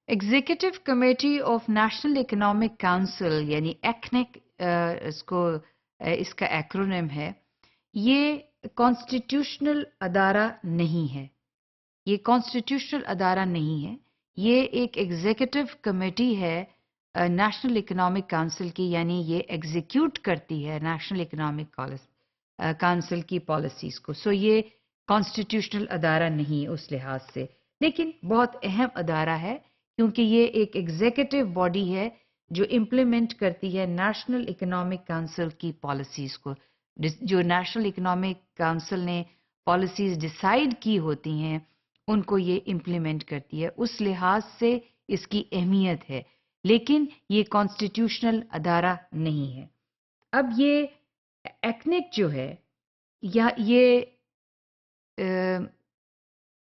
Executive committee of national economic council यानी एक्नेक इसको इसका एक्रोनिम है। ये कॉन्स्टिट्यूशनल अदारा नहीं है। ये कॉन्स्टिट्यूशनल अदारा नहीं है। ये एक एग्जीक्यूटिव कमेटी है नेशनल इकोनॉमिक काउंसिल की, यानी ये एग्जीक्यूट करती है नेशनल इकोनॉमिक काउंसिल की पॉलिसीज को। सो ये कॉन्स्टिट्यूशनल अदारा नहीं है उस लिहाज से, लेकिन बहुत अहम अदारा है क्योंकि ये एक एग्जीक्यूटिव बॉडी है जो इम्प्लीमेंट करती है नेशनल इकोनॉमिक काउंसिल की पॉलिसीज को। जो नेशनल इकोनॉमिक काउंसिल ने पॉलिसीज डिसाइड की होती हैं उनको ये इम्प्लीमेंट करती है। उस लिहाज से इसकी अहमियत है, लेकिन ये कॉन्स्टिट्यूशनल अदारा नहीं है। अब ये एक्नेक जो है या ये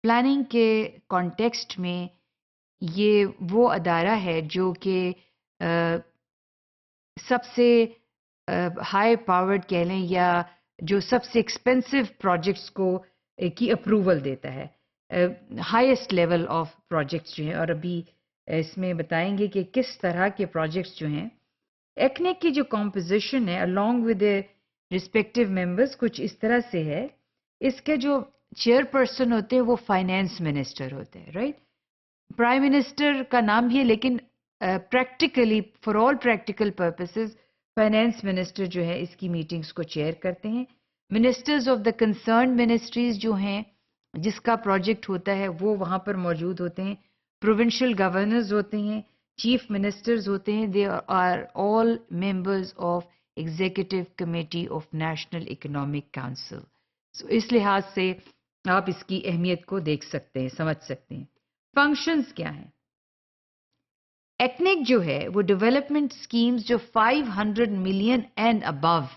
प्लानिंग के कॉन्टेक्स्ट में ये वो अदारा है जो कि सबसे हाई पावर्ड कह लें या जो सबसे एक्सपेंसिव प्रोजेक्ट्स को की अप्रूवल देता है, हाईएस्ट लेवल ऑफ प्रोजेक्ट्स जो हैं। और अभी इसमें बताएंगे कि किस तरह के प्रोजेक्ट्स जो हैं। एक्नेक की जो कॉम्पोजिशन है अलोंग विद रिस्पेक्टिव मेंबर्स कुछ इस तरह से है। इसके जो चेयरपर्सन होते हैं वो फाइनेंस मिनिस्टर होते हैं, राइट। प्राइम मिनिस्टर का नाम भी है, लेकिन practically for all practical purposes finance minister जो है इसकी मीटिंग्स को चेयर करते हैं। Ministers of the concern ministries जो हैं जिसका प्रोजेक्ट होता है वो वहाँ पर मौजूद होते हैं। प्रोविंशियल गवर्नर्स होते हैं, चीफ मिनिस्टर्स होते हैं। They are all members of executive committee of national economic council. So इस लिहाज से आप इसकी अहमियत को देख सकते हैं, समझ सकते हैं। फंक्शंस क्या हैं? एक्नेक जो है वो डेवलपमेंट स्कीम्स जो 500 मिलियन एंड अबव,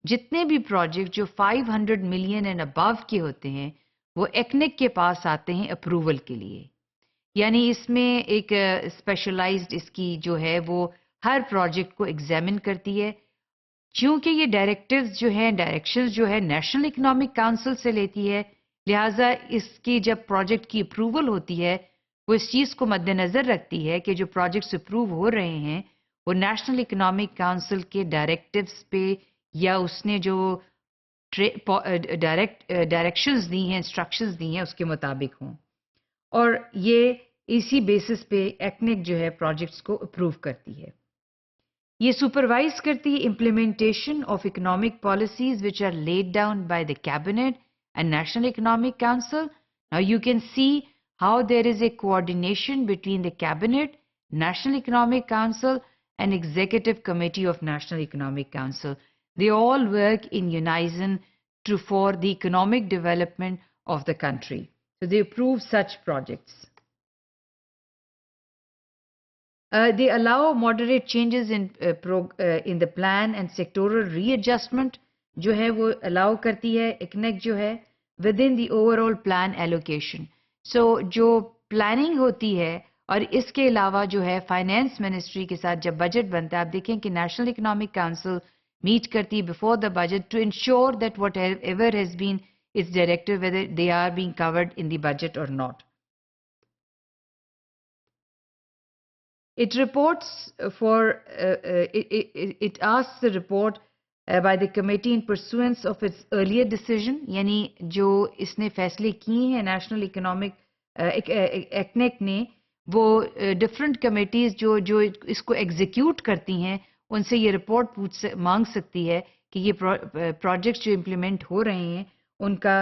जितने भी प्रोजेक्ट जो 500 मिलियन एंड अबव के होते हैं वो एक्नेक के पास आते हैं अप्रूवल के लिए। यानी इसमें एक स्पेशलाइज्ड इसकी जो है वो हर प्रोजेक्ट को एग्जामिन करती है। क्योंकि ये डायरेक्टिव्स जो हैं, डायरेक्शंस जो है नेशनल इकोनॉमिक काउंसिल से लेती है, लिहाजा इसकी जब प्रोजेक्ट की अप्रूवल होती है वो इस चीज़ को मद्देनज़र रखती है कि जो प्रोजेक्ट्स अप्रूव हो रहे हैं वो नेशनल इकोनॉमिक काउंसिल के डायरेक्टिव्स पे या उसने जो डायरेक्शंस दी हैं, इंस्ट्रक्शंस दी हैं उसके मुताबिक हों। और ये इसी बेसिस पे एक्नेक जो है प्रोजेक्ट्स को अप्रूव करती है। ये सुपरवाइज करती है implementation of economic policies which are laid down by the cabinet and national economic council. Now you can see how there is a coordination between the Cabinet, National Economic Council and Executive Committee of National Economic Council. They all work in unison for the economic development of the country. So they approve such projects. They allow moderate changes in the plan and sectoral readjustment जो है वो allow करती है ICNEC जो है within the overall plan allocation. सो जो planning होती है और इसके अलावा जो है फाइनेंस मिनिस्ट्री के साथ जब बजट बनता है, आप देखें कि नेशनल इकोनॉमिक काउंसिल मीट करती है before the budget to ensure that whatever has been its directive whether they are being covered in the budget और not. It reports it asks the report by the committee in pursuance of its earlier decision, यानी जो इसने फैसले किए हैं national economic एक्नेक ने वो different committees जो इसको एग्जीक्यूट करती हैं उनसे ये रिपोर्ट मांग सकती है कि ये प्रोजेक्ट्स जो इम्प्लीमेंट हो रहे हैं उनका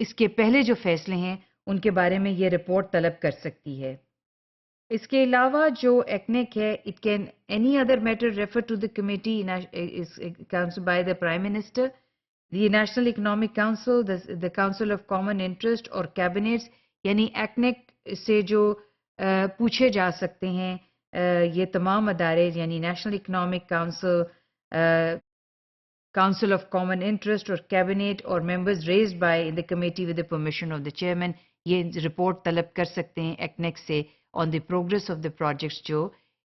इसके पहले जो फैसले हैं उनके बारे में ये रिपोर्ट तलब कर सकती है. इसके अलावा जो एक्नेक है it can any other matter refer to the committee council by the prime minister, the national economic council, the council of common interest और कैबिनेट्स. यानी एक्नेक से जो पूछे जा सकते हैं ये तमाम अदारे यानी national economic council, council of common interest और कैबिनेट और members raised by the committee with the permission of the chairman, ये रिपोर्ट तलब कर सकते हैं एक्नेक से on the progress of the projects जो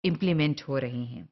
implement हो रहे हैं.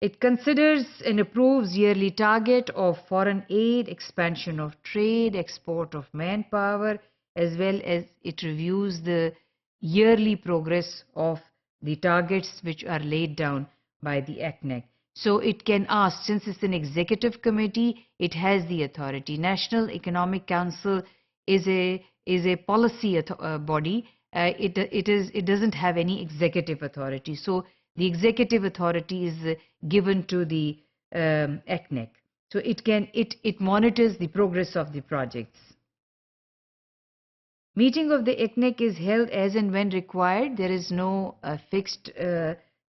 It considers and approves yearly target of foreign aid, expansion of trade, export of manpower, as well as it reviews the yearly progress of the targets which are laid down by the ECNEC. So it can ask, since it's an executive committee, it has the authority. National Economic Council is a policy body. It doesn't have any executive authority. So the executive authority is given to the ECNEC. So it monitors the progress of the projects. Meeting of the ECNEC is held as and when required. There is no fixed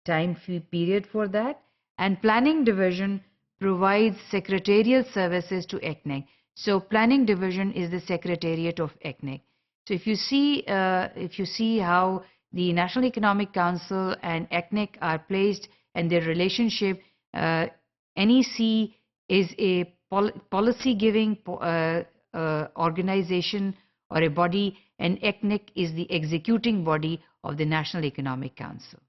time period for that. And Planning Division provides secretarial services to ECNEC. So Planning Division is the secretariat of ECNEC. So if you see how the National Economic Council and ECNEC are placed and their relationship, NEC is a policy-giving organization or a body, and ECNEC is the executing body of the National Economic Council.